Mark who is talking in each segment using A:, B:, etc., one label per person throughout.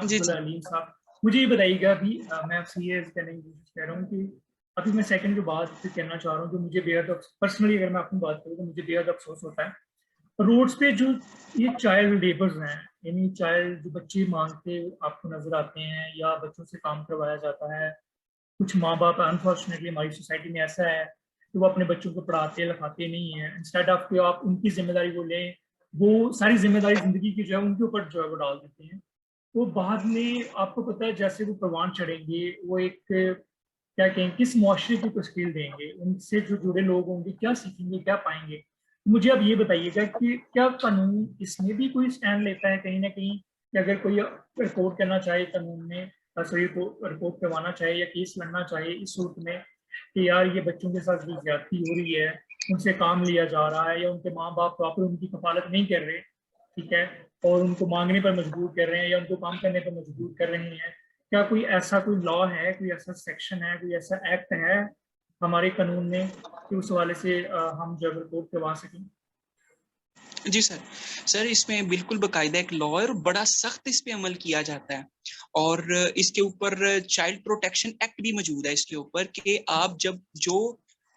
A: जी जी।
B: अलीम साहब, मुझे ये बताइएगा अभी मैं आपसे ये कहने की कोशिश कर रहा हूँ कि अभी मैं सेकंड के बाद फिर कहना चाह रहा हूँ, जो मुझे बेहद पर्सनली अगर मैं अपनी बात करूँ तो मुझे बेहद अफसोस होता है रोड्स पे जो ये चाइल्ड लेबर्स हैं, यानी चाइल्ड जो बच्चे मांगते आपको नजर आते हैं या बच्चों से काम करवाया जाता है। कुछ माँ बाप अनफॉर्चुनेटली हमारी सोसाइटी में ऐसा है कि वो अपने बच्चों को पढ़ाते लिखाते नहीं है, इंस्टेड ऑफ कि आप उनकी जिम्मेदारी को लें, वो सारी जिम्मेदारी जिंदगी की जो है उनके ऊपर जो है वो डाल देते हैं। तो बाद में आपको पता है जैसे वो परवान चढ़ेंगे, वो एक क्या कहें किस मुआशरे की तश्कील देंगे, उनसे जो जुड़े लोग होंगे क्या सीखेंगे क्या पाएंगे। मुझे अब ये बताइएगा कि क्या कानून इसमें भी कोई स्टैंड लेता है कहीं ना कहीं कि अगर कोई रिपोर्ट करना चाहे कानून में, सॉरी रिपोर्ट करवाना चाहे या केस लड़ना चाहे इस सूरत में कि यार ये बच्चों के साथ जो ज्यादती हो रही है, उनसे काम लिया जा रहा है या उनके माँ बाप प्रॉपर उनकी कफालत नहीं कर रहे, ठीक है, और उनको मांगने पर मजबूर कर रहे हैं या उनको काम करने पर मजबूर कर रहे हैं, क्या कोई ऐसा कोई लॉ है, कोई ऐसा सेक्शन है, कोई ऐसा एक्ट है हमारे कानून में कि उस हवाले से हम जो रिपोर्ट करवा सकें?
A: जी सर। सर इसमें बिल्कुल बकायदा एक लॉ है और बड़ा सख्त इस पे अमल किया जाता है। और इसके ऊपर चाइल्ड प्रोटेक्शन एक्ट भी मौजूद है इसके ऊपर कि आप जब जो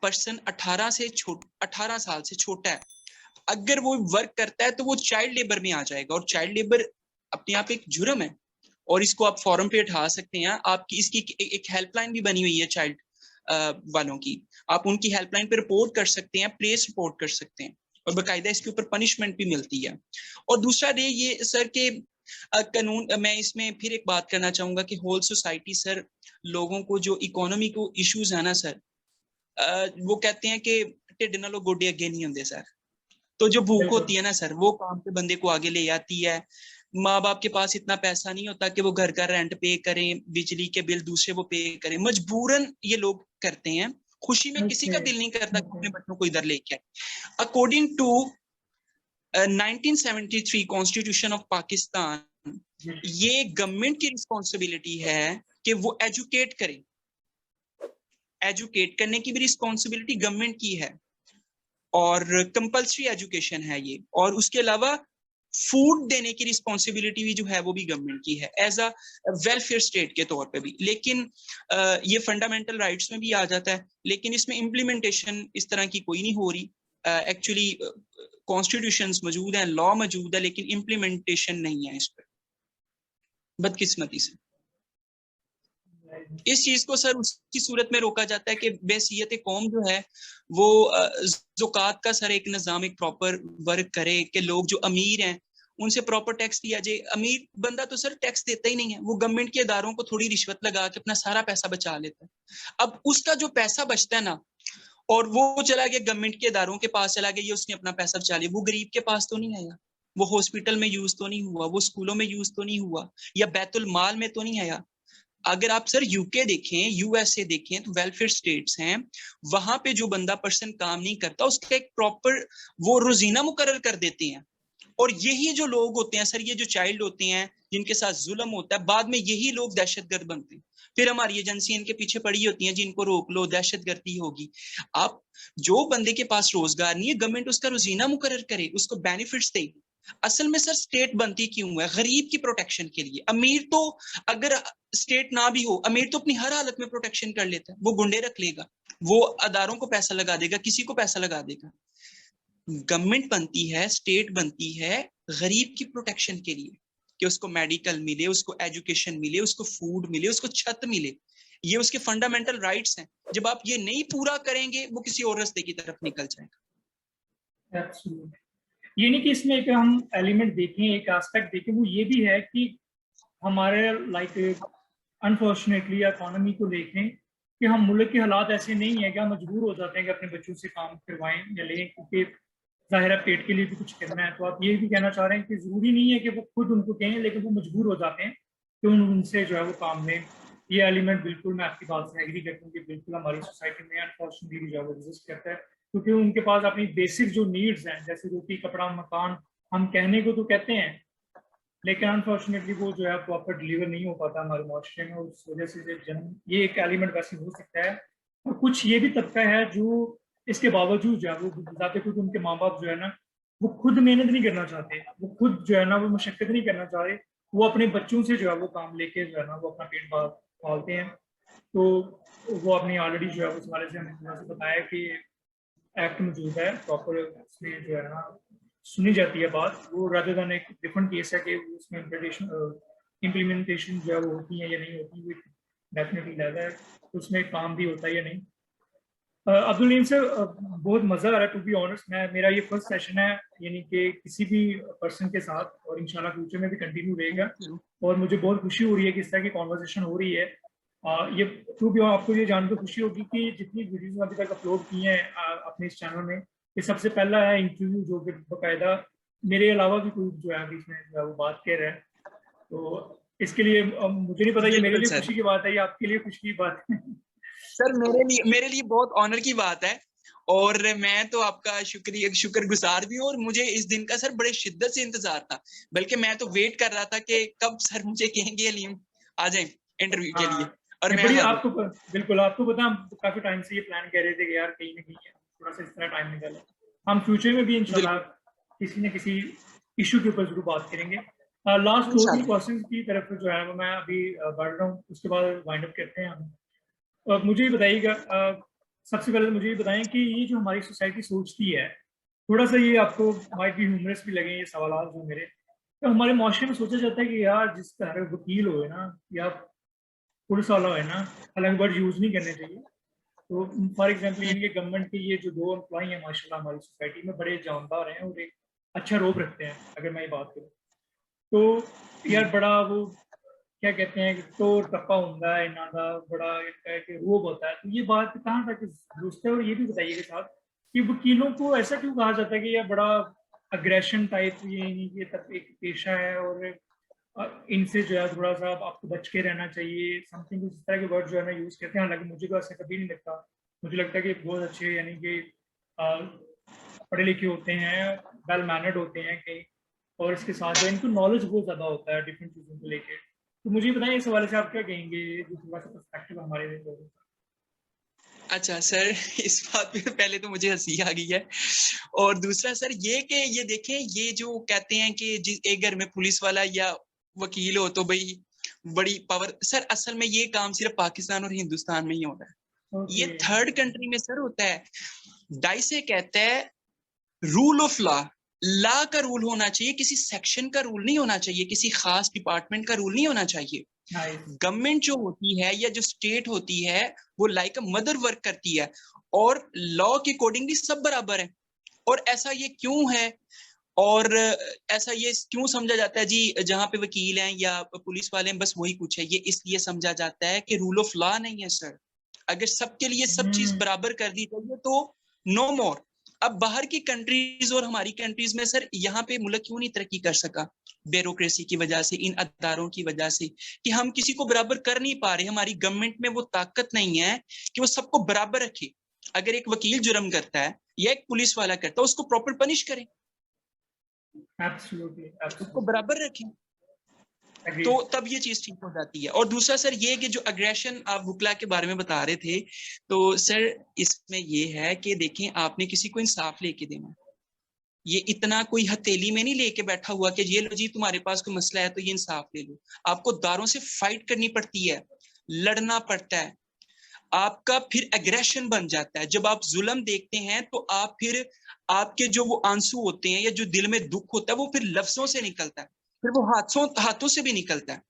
A: पर्सन 18 साल से छोटा है, अगर वो वर्क करता है तो वो चाइल्ड लेबर में आ जाएगा। और चाइल्ड लेबर अपने आप एक जुर्म है और इसको आप फॉरम पे उठा सकते हैं। आपकी इसकी एक हेल्पलाइन भी बनी हुई है चाइल्ड वालों की। आप उनकी हेल्पलाइन पे रिपोर्ट कर सकते हैं, प्लेस रिपोर्ट कर सकते हैं और बाकायदा इसके ऊपर पनिशमेंट भी मिलती है। और दूसरा ये सर के कानून, मैं इसमें फिर एक बात करना चाहूंगा कि होल सोसाइटी सर, लोगों को जो इकोनॉमी को इश्यूज है ना सर, वो कहते हैं कि ढिड नालों गोडे अगे नहीं होंगे सर। तो जो भूख
B: बिल्कुल।
A: होती है ना सर, वो काम पे बंदे को आगे ले आती है। माँ बाप के पास इतना पैसा नहीं होता कि वो घर का रेंट पे करें, बिजली के बिल दूसरे वो पे करें, मजबूरन ये लोग करते हैं। खुशी में किसी
B: ओके।
A: का दिल नहीं करता कि
B: ओके।
A: अपने बच्चों को इधर लेके आए। According to 1973 constitution of Pakistan,
B: जी।
A: ये गवर्नमेंट की रिस्पॉन्सिबिलिटी है कि वो एजुकेट करे। एजुकेट करने की भी रिस्पॉन्सिबिलिटी गवर्नमेंट की है और कंपल्सरी एजुकेशन है ये। और उसके अलावा फूड देने की रिस्पॉन्सिबिलिटी भी जो है वो भी गवर्नमेंट की है एज अ वेलफेयर स्टेट के तौर पे भी। लेकिन ये फंडामेंटल राइट्स में भी आ जाता है, लेकिन इसमें इम्प्लीमेंटेशन इस तरह की कोई नहीं हो रही। एक्चुअली कॉन्स्टिट्यूशंस मौजूद हैं, लॉ मौजूद है, लेकिन इम्प्लीमेंटेशन नहीं है इस पर, बदकिस्मती से। इस चीज को सर उसकी सूरत में रोका जाता है कि बैसियत कौम जो है वो ज़कात का सर एक निज़ाम, एक प्रॉपर वर्क करे कि लोग जो अमीर हैं उनसे प्रॉपर टैक्स दिया जाए। अमीर बंदा तो सर टैक्स देता ही नहीं है, वो गवर्नमेंट के इदारों को थोड़ी रिश्वत लगा के अपना सारा पैसा बचा लेता है। अब उसका जो पैसा बचता है ना, और वो चला गया गवर्नमेंट के इदारों के पास चला गया, ये उसने अपना पैसा बचा लिया, वो गरीब के पास तो नहीं आया, वो हॉस्पिटल में यूज तो नहीं हुआ, वो स्कूलों में यूज तो नहीं हुआ, या बैतुल माल में तो नहीं आया। अगर आप सर यूके देखें, यूएसए देखें, तो वेलफेयर स्टेट्स हैं, वहां पे जो बंदा पर्सन काम नहीं करता उसका एक प्रॉपर वो रोजीना मुकर्रर कर देते हैं। और यही जो लोग होते हैं सर, ये जो चाइल्ड होते हैं जिनके साथ जुल्म होता है, बाद में यही लोग दहशतगर्द बनते हैं। फिर हमारी एजेंसी इनके पीछे पड़ी होती है, जिनको रोक लो दहशतगर्दी होगी। आप जो बंदे के पास रोजगार नहीं है, गवर्नमेंट उसका रोजीना मुकर्रर करे, उसको बेनिफिट्स दे। असल में सर स्टेट बनती क्यों है? गरीब की प्रोटेक्शन के लिए। अमीर तो अगर स्टेट ना भी हो, अमीर तो अपनी हर हालत में प्रोटेक्शन कर लेता है, वो गुंडे रख लेगा, वो अदारों को पैसा लगा देगा, किसी को पैसा लगा देगा। गवर्नमेंट बनती है, स्टेट बनती है गरीब की प्रोटेक्शन के लिए, कि उसको मेडिकल मिले, उसको एजुकेशन मिले, उसको फूड मिले, उसको छत मिले। ये उसके फंडामेंटल राइट्स हैं। जब आप ये नहीं पूरा करेंगे, वो किसी और रास्ते की तरफ निकल जाएगा।
B: ये नहीं कि इसमें एक हम एलिमेंट देखें, एक एस्पेक्ट देखें, वो ये भी है कि हमारे लाइक अनफॉर्चुनेटली इकोनॉमी को देखें कि हम मुल्क के हालात ऐसे नहीं है कि हम मजबूर हो जाते हैं कि अपने बच्चों से काम करवाएं या लें, क्योंकि जाहिर है पेट के लिए भी कुछ करना है। तो आप ये भी कहना चाह रहे हैं कि जरूरी नहीं है कि वो खुद उनको कहें, लेकिन वो मजबूर हो जाते हैं कि उनसे जो है वो काम लें। ये एलिमेंट बिल्कुल मैं आपकी बात से एग्री करता हूँ कि बिल्कुल हमारी सोसाइटी में अनफॉर्चुनेटली जो है वो एग्जिस्ट करता है, क्योंकि उनके पास अपनी बेसिक जो नीड्स हैं जैसे रोटी कपड़ा मकान, हम कहने को तो कहते हैं लेकिन अनफॉर्चुनेटली वो जो है प्रॉपर डिलीवर नहीं हो पाता हमारे मुआशरे में, उस वजह से जन्म ये एक एलिमेंट वैसे हो सकता है। और कुछ ये भी तबका है जो इसके बावजूद जो है वो बताते, खुद उनके माँ बाप जो है ना वो खुद मेहनत नहीं करना चाहते, वो खुद जो है ना वो मशक्कत नहीं करना चाह रहे, वो अपने बच्चों से जो है वो काम लेके जो है ना वो अपना पेट पालते हैं। तो वो अपनी ऑलरेडी जो है उस वाले से हमें थोड़ा सा बताया कि एक्ट मौजूद है प्रॉपर, उसमें जो है ना सुनी जाती है बात, वो रादर देन एक डिफरेंट केस है कि उसमें इम्प्लीमेंटेशन जो है वो होती है या नहीं होती, वो डेफिनेटली ज़्यादा है, उसमें काम भी होता है या नहीं। अब्दुल नीम से बहुत मज़ा आ रहा है टू बी ऑनेस्ट। मेरा ये फर्स्ट सेशन है यानी कि किसी भी पर्सन के साथ, और इंशाल्लाह फ्यूचर में भी कंटिन्यू रहेगा, और मुझे बहुत खुशी हो रही है कि इस तरह की कॉन्वर्सेशन हो रही है। ये टू बी आपको ये जानकर खुशी होगी कि जितनी वीडियोस अभी तक अपलोड की हैं अपने इस चैनल में, ये सबसे पहला है इंटरव्यू जो कि बाकायदा मेरे अलावा भी कोई जो है बीच में जो है वो बात कर रहा है। तो इसके लिए मुझे नहीं पता ये मेरे
A: बिल्कुल
B: लिए
A: सर।
B: खुशी की बात है या आपके लिए खुशी की बात है।
A: सर मेरे लिए बहुत ऑनर की बात है, और मैं तो आपका शुक्रगुजार भी हूँ, और मुझे इस दिन का सर बड़े शिद्दत से इंतजार था। बल्कि मैं तो वेट कर रहा था कि कब सर मुझे कहेंगे अलीम आ जाए इंटरव्यू के लिए,
B: हाँ,
A: और
B: ये
A: मैं
B: बड़ी
A: हाजिर।
B: आपको बिल्कुल आपको पता, हम काफी टाइम से ये प्लान कर रहे थे कि यार कहीं ना कहीं थोड़ा सा इस तरह टाइम निकाले, हम फ्यूचर में भी इंशाल्लाह
A: बिल्कुल
B: किसी न किसी इशू के ऊपर जरूर बात करेंगे। लास्ट दो तीन
A: इंशाल्लाह।
B: क्वेश्चन की तरफ जो है वो मैं अभी बढ़ रहा हूँ, उसके बाद वाइंड अप करते हैं हम। मुझे ये बताइएगा, सबसे पहले तो मुझे ये बताएं कि ये जो हमारी सोसाइटी सोचती है, थोड़ा सा ये आपको माइट भी ह्यूमरस भी लगे ये सवाल जो मेरे, तो हमारे माशरे में सोचा जाता है कि यार जिस तरह वकील हो ना या पुलिस वाला है ना, हालांकि वर्ड यूज नहीं करने चाहिए, तो फॉर एग्जांपल यानी कि गवर्नमेंट के ये जो दो एम्प्लॉय हैं माशाल्लाह हमारी सोसाइटी में बड़े जानदार हैं और एक अच्छा रोब रखते हैं, अगर मैं ये बात करूँ तो यार बड़ा वो क्या कहते हैं कि टोर टप्पा होता है इन्हों का, बड़ा एक रोब होता है, तो ये बात कहाँ तक दुरुस्त है? और ये भी बताइए साथ कि वकीलों को ऐसा क्यों कहा जाता है कि यह बड़ा अग्रेशन टाइप ये नहीं, ये तब एक पेशा है और इनसे जो है थोड़ा सा आपको बच के रहना चाहिए, समथिंग इस तरह के वर्ड जो है ना यूज करते हैं, हालांकि मुझे तो ऐसा कभी नहीं लगता। मुझे लगता है कि बहुत अच्छे यानी कि पढ़े लिखे होते हैं, वेल मैनर्ड होते हैं कई, और इसके साथ जो इनको नॉलेज बहुत ज्यादा होता है डिफरेंट चीजों को लेके। तो मुझे बताइए इस हवाले से आप क्या कहेंगे, जो थोड़ा सा पर्सपेक्टिव हमारे लोगों का।
A: अच्छा सर, इस बात पे पहले तो मुझे हंसी आ गई है, और दूसरा सर ये कि ये देखें, ये जो कहते हैं कि जिस एक घर में पुलिस वाला या वकील हो तो भाई बड़ी पावर, सर असल में ये काम सिर्फ पाकिस्तान और हिंदुस्तान में ही हो रहा है। ये
B: ओके।
A: थर्ड कंट्री में सर होता है। डाई से कहता है रूल ऑफ लॉ, लॉ का रूल होना चाहिए, किसी सेक्शन का रूल नहीं होना चाहिए, किसी खास डिपार्टमेंट का रूल नहीं होना चाहिए।
B: नाइस।
A: गवर्नमेंट जो होती है या जो स्टेट होती है वो लाइक अ मदर वर्क करती है, और लॉ के अकॉर्डिंगली सब बराबर है। और ऐसा ये क्यों है, और ऐसा ये क्यों समझा जाता है जी जहां पे वकील हैं या पुलिस वाले हैं बस वही कुछ है, ये इसलिए समझा जाता है कि रूल ऑफ लॉ नहीं है सर। अगर सबके लिए सब चीज बराबर कर दी जाए तो नो मोर। अब बाहर की कंट्रीज और हमारी कंट्रीज में सर यहाँ पे मुल्क क्यों नहीं तरक्की कर सका? ब्यूरोक्रेसी की वजह से, इन अदारों की वजह से, कि हम किसी को बराबर कर नहीं पा रहे। हमारी गवर्नमेंट में वो ताकत नहीं है कि वो सबको बराबर रखे। अगर एक वकील जुर्म करता है या एक पुलिस वाला करता है, उसको प्रॉपर पनिश करें,
B: एब्सोल्युटली
A: उसको
B: एब्सोल्युटली
A: बराबर रखें, तो
B: एग्रीड।
A: तब ये चीज ठीक हो जाती है। और दूसरा सर ये कि जो अग्रेशन आप वकला के बारे में बता रहे थे, तो सर इसमें ये है कि देखें, आपने किसी को इंसाफ लेके देना, ये इतना कोई हथेली में नहीं लेके बैठा हुआ कि ये लो जी तुम्हारे पास कोई मसला है तो ये इंसाफ ले लो। आपको दारों से फाइट करनी पड़ती है, लड़ना पड़ता है, आपका फिर एग्रेशन बन जाता है। जब आप जुल्म देखते हैं तो आप फिर, आपके जो वो आंसू होते हैं या जो दिल में दुख होता है वो फिर लफ्जों से निकलता है, फिर वो हाथों से भी निकलता है।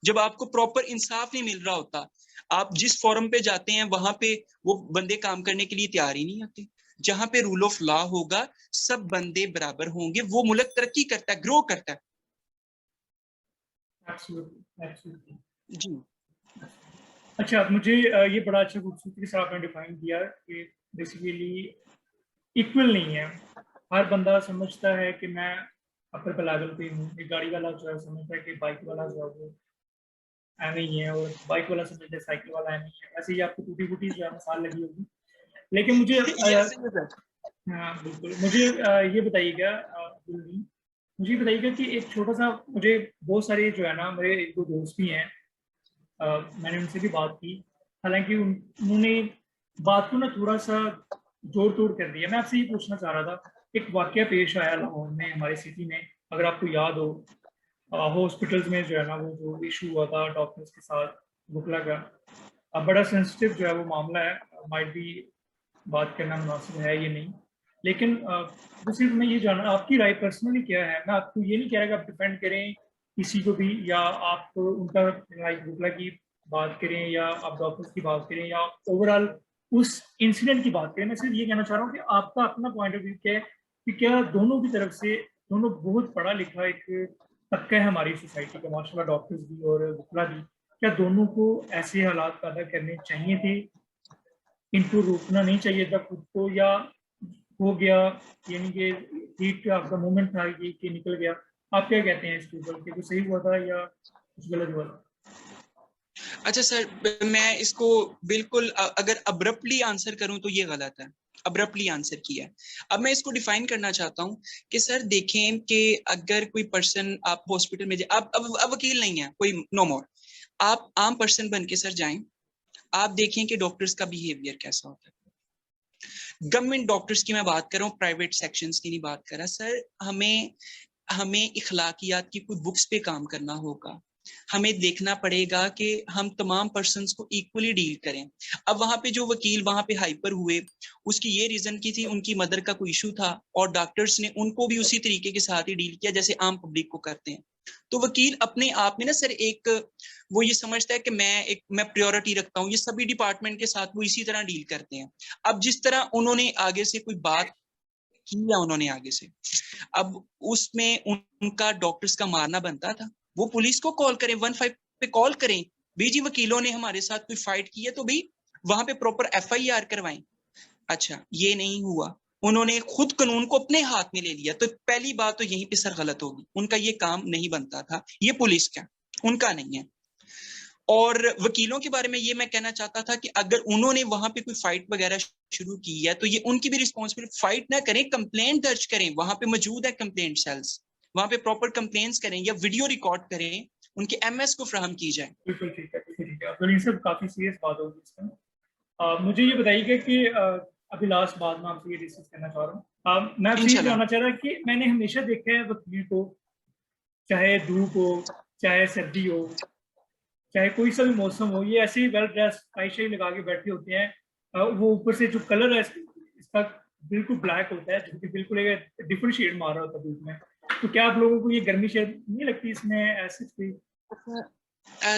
A: जब आपको प्रॉपर इंसाफ नहीं मिल रहा होता, आप जिस फॉरम पे जाते हैं वहां पे वो बंदे काम करने के लिए तैयार ही नहीं होते। जहां पे रूल ऑफ लॉ होगा, सब बंदे बराबर होंगे, वो मुल्क तरक्की करता है, ग्रो करता है।
B: Absolutely absolutely.
A: जी
B: अच्छा, मुझे ये बड़ा अच्छा खूबसूरती के साथ आपने डिफाइन किया कि बेसिकली इक्वल नहीं है। हर बंदा समझता है कि मैं अपर पे लेवल पे हूँ, एक गाड़ी वाला जो है समझता है कि बाइक वाला जो है वो एवं ही है, और बाइक वाला समझता है साइकिल वाला एवं ही है। वैसे ही आपको टूटी फूटी जो है मिसाल लगी होगी, लेकिन मुझे
A: ये ऐसे ही है सर।
B: हाँ बिल्कुल, मुझे ये बताइएगा गुलदीन, मुझे बताइएगा कि एक छोटा सा, मुझे बहुत सारे जो है ना मेरे एक दो दोस्त भी हैं, मैंने उनसे भी बात की, हालांकि उन्होंने बात को ना थोड़ा सा जोड़ तोड़ कर दिया। मैं आपसे ये पूछना चाह रहा था, एक वाकया पेश आया लाहौर में हमारी सिटी में, अगर आपको याद हो, हॉस्पिटल्स में जो है ना, वो जो इशू हुआ था डॉक्टर्स के साथ बुकला का, अब बड़ा सेंसिटिव जो है वो मामला है, माइट भी बात करना मुनासिब है ये नहीं, लेकिन दूसरी मैं ये जानना, आपकी राय पर्सनली क्या है? मैं आपको ये नहीं कह रहा कि आप डिफेंड करें किसी को भी, या आप उनका लाइक बुकला की बात करें, या आप डॉक्टर्स की बात करें, या ओवरऑल उस इंसिडेंट की बात करें। मैं सिर्फ ये कहना चाह रहा हूँ कि आपका अपना पॉइंट ऑफ व्यू क्या है, कि क्या दोनों की तरफ से, दोनों बहुत पढ़ा लिखा एक तबका है हमारी सोसाइटी का माशाल्लाह, डॉक्टर्स भी और बुकला भी, क्या दोनों को ऐसे हालात पैदा करने चाहिए थे, इनको रोकना नहीं चाहिए था खुद को, या हो गया, यानी कि हीट आपका मोमेंट था ये कि निकल गया? आप क्या कहते हैं इसके ऊपर, कि वो सही हुआ था या कुछ गलत हुआ था?
A: अच्छा सर, मैं इसको बिल्कुल अगर अब्रप्टली आंसर करूं तो ये गलत है, अब्रप्टली आंसर किया है। अब मैं इसको डिफाइन करना चाहता हूं कि सर देखें कि अगर कोई पर्सन, आप हॉस्पिटल में अब वकील नहीं है कोई, नो मोर, आप आम पर्सन बन के सर जाएं, आप देखें कि डॉक्टर्स का बिहेवियर कैसा होता है। गवर्नमेंट डॉक्टर्स की मैं बात कर रहा हूँ, प्राइवेट सेक्शंस की नहीं बात कर रहा सर। हमें हमें इखलाकियात की कोई बुक्स पे काम करना होगा, हमें देखना पड़ेगा कि हम तमाम पर्सन्स को इक्वली डील करें। अब वहां पे जो वकील वहां पे हाइपर हुए, उसकी ये रीजन की थी, उनकी मदर का कोई इशू था, और डॉक्टर्स ने उनको भी उसी तरीके के साथ ही डील किया जैसे आम पब्लिक को करते हैं। तो वकील अपने आप में ना सर एक, वो ये समझता है कि मैं प्रायोरिटी रखता हूँ, ये सभी डिपार्टमेंट के साथ वो इसी तरह डील करते हैं। अब जिस तरह उन्होंने आगे से कोई बात किया, उन्होंने आगे से, अब उसमें उनका डॉक्टर्स का मारना बनता था, वो पुलिस को कॉल करें, 15 पे कॉल करें, भाई जी वकीलों ने हमारे साथ कोई फाइट की है तो भाई वहां पे प्रॉपर एफआईआर करवाएं। अच्छा, ये नहीं हुआ, उन्होंने खुद कानून को अपने हाथ में ले लिया। तो पहली बात तो यहीं पे सर गलत होगी, उनका ये काम नहीं बनता था, ये पुलिस का, उनका नहीं है। और वकीलों के बारे में ये मैं कहना चाहता था कि अगर उन्होंने वहां पे कोई फाइट वगैरह शुरू की है तो ये उनकी भी रिस्पॉन्सिबिलिटी, फाइट ना करें, कंप्लेंट दर्ज करें, वहां पे मौजूद है कंप्लेंट सेल्स, वहां पे प्रॉपर कंप्लेंट्स करें या वीडियो रिकॉर्ड करें, उनके एमएस को फ्राहम की जाए।
B: बिल्कुल ठीक है, बिल्कुल ठीक है। तो ये सब काफी सीरियस बात होगी इसमें। मुझे ये बताइएगा कि अभी लास्ट बात मैं आपसे ये डिस्कस करना चाह रहा हूँ। मैं आपसे ये
A: इंशाल्लाह।
B: जानना चाह रहा कि मैंने हमेशा देखा है वकील को, चाहे धूप हो, चाहे सर्दी हो, चाहे कोई सा भी मौसम हो, ये ऐसे ही वेल ड्रेस टाई शाई लगा के बैठे होते हैं। वो ऊपर से जो कलर है इसका बिल्कुल ब्लैक होता है, जो कि बिल्कुल एक डिफरेंट शेड मार रहा होता है धूप में। तो क्या आप लोगों को ये गर्मी शेड नहीं लगती इसमें ऐसी कोई?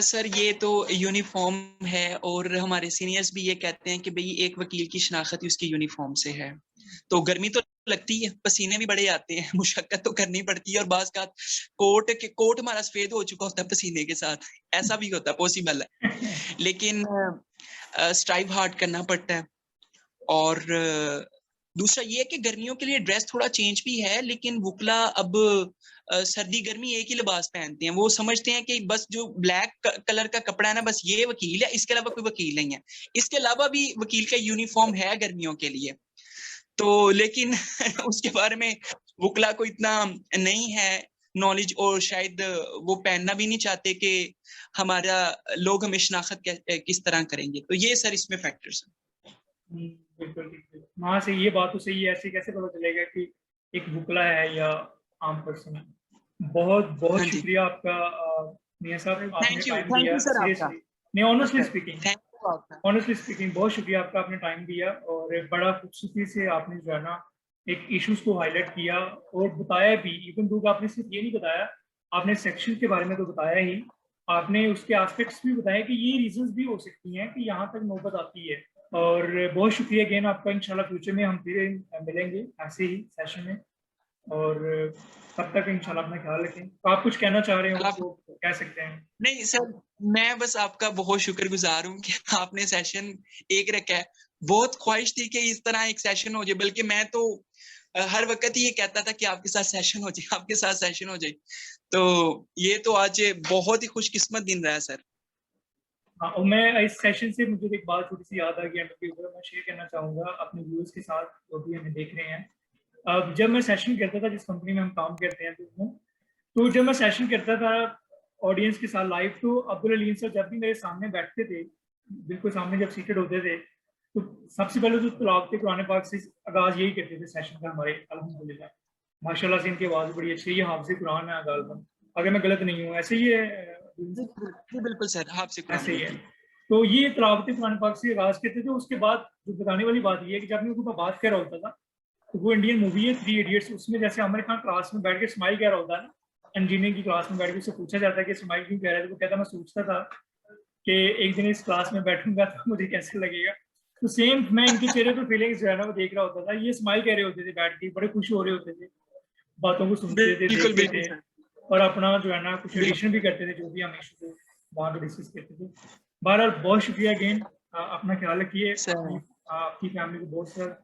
A: सर ये तो यूनिफॉर्म है, और हमारे सीनियर्स भी ये कहते हैं कि भाई एक वकील की शनाख्त ही उसकी यूनिफॉर्म से है। तो गर्मी तो लगती है, पसीने भी बड़े आते हैं, मुशक्कत तो करनी पड़ती है, और बाज़ का कोट हमारा सफेद हो चुका होता है पसीने के साथ, ऐसा भी होता है, पॉसिबल है। लेकिन स्ट्राइव हार्ड करना पड़ता है। और दूसरा ये है कि गर्मियों के लिए ड्रेस थोड़ा चेंज भी है, लेकिन वुकला अब सर्दी गर्मी एक ही लिबास पहनते हैं। वो समझते हैं कि बस जो ब्लैक कलर का कपड़ा है ना, बस ये वकील है, इसके अलावा कोई वकील नहीं है। इसके अलावा भी वकील का यूनिफॉर्म है गर्मियों के लिए, तो लेकिन उसके बारे में वुकला को इतना नहीं है नॉलेज, और शायद वो पहनना भी नहीं चाहते कि हमारा लोग हमें शनाख्त किस तरह करेंगे। तो ये सर इसमें फैक्टर्स हैं।
B: बिल्कुल बिल्कुल, वहां से ये बात तो सही है, ऐसे कैसे पता चलेगा कि एक बुकला है या आम पर्सन है? बहुत बहुत
A: हाँ जी,
B: शुक्रिया आपका मियां साहब, आपने टाइम
A: थैंक
B: दिया
A: यू सर आपका।
B: सीरियसली। नहीं, ऑनेस्टली
A: अच्छा,
B: स्पीकिंग,
A: थैंक यू आपका।
B: ऑनेस्टली स्पीकिंग बहुत शुक्रिया आपका, आपने टाइम दिया और बड़ा खूबसूरती से आपने जो है ना एक इश्यूज को हाईलाइट किया और बताया भी। इवन दो आपने सिर्फ ये नहीं बताया, आपने सेक्शन के बारे में तो बताया ही, आपने उसके एस्पेक्ट्स भी बताया कि ये रीजंस भी हो सकती हैं कि यहाँ तक नौबत आती है। और बहुत शुक्रिया अगेन आपका, इंशाल्लाह फ्यूचर में हम फिर मिलेंगे ऐसे ही सेशन में। और तब तक इंशाल्लाह अपना ख्याल रखें। तो आप कुछ कहना चाह रहे हो
A: आप,
B: तो कह सकते हैं।
A: नहीं सर, मैं बस आपका बहुत शुक्रगुजार हूँ कि आपने सेशन एक रखा है। बहुत ख्वाहिश थी कि इस तरह एक सेशन हो जाए, बल्कि मैं तो हर वक्त ही ये कहता था कि आपके साथ सेशन हो जाए, आपके साथ सेशन हो जाए। तो ये तो आज बहुत ही खुशकिस्मत दिन रहा है सर।
B: हाँ, और मैं इस सेशन से मुझे एक बात छोटी सी याद आ गई, मैं शेयर करना चाहूंगा अपने व्यूअर्स के साथ जो भी हमें देख रहे हैं। अब जब मैं सेशन करता था जिस कंपनी में हम काम करते हैं तो जब मैं सेशन करता था ऑडियंस के साथ लाइव, तो अब्दुल अलीम सर जब भी मेरे सामने बैठते थे, बिल्कुल सामने जब सीटेड होते थे, तो सबसे पहले तो तलावत कुरान पाक से आगाज यही करते थे सेशन का हमारे, अल्हम्दुलिल्लाह। माशाल्लाह से इनकी आवाज़ बड़ी अच्छी है, ये हाफिज़ कुरान है गालिबन। अगर मैं गलत नहीं हूँ, ऐसे ही है।
A: जी बिल्कुल सर, आपसे
B: ऐसे ही है। तो ये तिलावत कुरान पाक से आगाज करते थे। उसके बाद जो बताने वाली बात ये है कि जब मैं उनको बात कर रहा होता था, तो वो इंडियन मूवी है 3 इडियट्स, उसमें जैसे आमिर खान क्लास में बैठ के स्माइल कह रहा होता है ना, इंजीनियरिंग की क्लास में बैठ के उससे पूछा जाता है कि स्माइल क्यों कह रहा है, तो वो कहता मैं सोचता था कि एक दिन इस क्लास में बैठूंगा तो मुझे कैसे लगेगा। तो सेम मैं इनके चेहरे पर फीलिंग्स जो है ना वो देख रहा होता था। ये स्माइल कह रहे होते थे बैठ के, बड़े खुश हो रहे होते थे, बातों को सुनते थे,
A: बिल्कुल
B: देखते
A: बिल्कुल
B: थे,
A: सर।
B: और अपना जो है ना कुछ एडिशन भी करते थे, जो भी हम इशू वहाँ पे डिस्कस करते थे। बहरहाल बहुत शुक्रिया अगेन, अपना ख्याल रखिए,
A: सर
B: आपकी फैमिली को बहुत सारा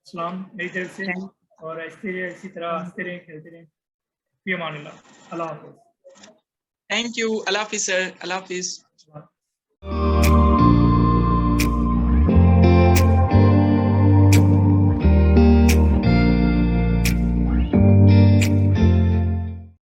B: सलाम मेरी तरफ से, और इसी तरह हंसते रहें, खेलते रहें। फी अमानिल्लाह, अल्लाह हाफ़िज़।
A: Thank you, Allah Hafiz sir, Allah Hafiz.
B: Wow.